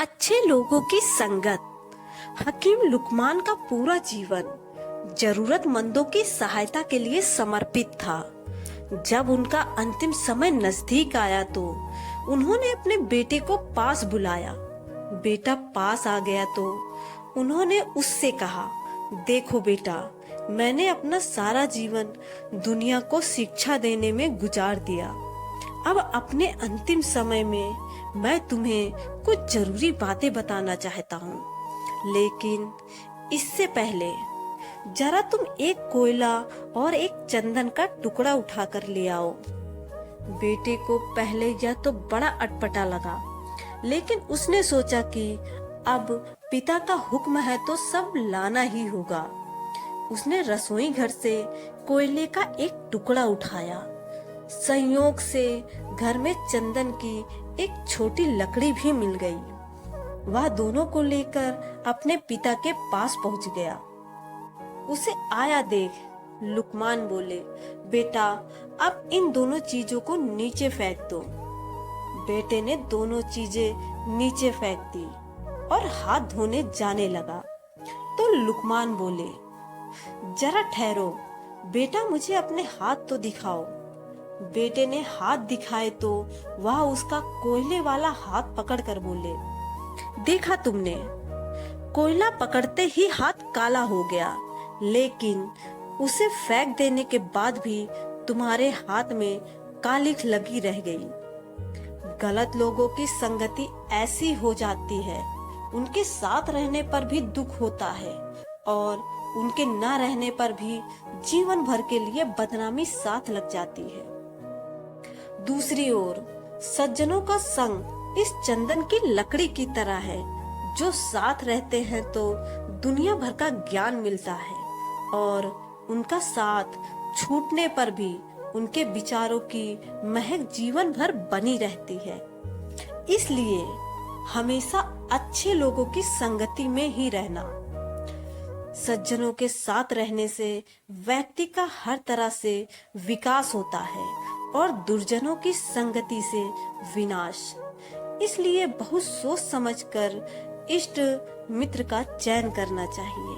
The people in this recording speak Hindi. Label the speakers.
Speaker 1: अच्छे लोगों की संगत। हकीम लुकमान का पूरा जीवन जरूरतमंदों की सहायता के लिए समर्पित था। जब उनका अंतिम समय नजदीक आया तो उन्होंने अपने बेटे को पास बुलाया। बेटा पास आ गया तो उन्होंने उससे कहा, देखो बेटा, मैंने अपना सारा जीवन दुनिया को शिक्षा देने में गुजार दिया। अब अपने अंतिम समय में मैं तुम्हें कुछ जरूरी बातें बताना चाहता हूँ, लेकिन इससे पहले जरा तुम एक कोयला और एक चंदन का टुकड़ा उठा कर ले आओ। बेटे को पहले यह तो बड़ा अटपटा लगा, लेकिन उसने सोचा कि अब पिता का हुक्म है तो सब लाना ही होगा। उसने रसोई घर से कोयले का एक टुकड़ा उठाया। संयोग से घर में चंदन की एक छोटी लकड़ी भी मिल गई। वह दोनों को लेकर अपने पिता के पास पहुंच गया। उसे आया देख लुकमान बोले, बेटा, अब इन दोनों चीजों को नीचे फेंक दो। बेटे ने दोनों चीजें नीचे फेंक दी और हाथ धोने जाने लगा। तो लुकमान बोले, जरा ठहरो बेटा, मुझे अपने हाथ तो दिखाओ। बेटे ने हाथ दिखाए तो वह उसका कोयले वाला हाथ पकड़कर बोले, देखा तुमने, कोयला पकड़ते ही हाथ काला हो गया, लेकिन उसे फेंक देने के बाद भी तुम्हारे हाथ में कालिख लगी रह गई। गलत लोगों की संगति ऐसी हो जाती है, उनके साथ रहने पर भी दुख होता है और उनके न रहने पर भी जीवन भर के लिए बदनामी साथ लग जाती है। दूसरी ओर सज्जनों का संग इस चंदन की लकड़ी की तरह है, जो साथ रहते हैं तो दुनिया भर का ज्ञान मिलता है और उनका साथ छूटने पर भी उनके विचारों की महक जीवन भर बनी रहती है। इसलिए हमेशा अच्छे लोगों की संगति में ही रहना। सज्जनों के साथ रहने से व्यक्ति का हर तरह से विकास होता है और दुर्जनों की संगति से विनाश। इसलिए बहुत सोच समझकर इष्ट मित्र का चयन करना चाहिए।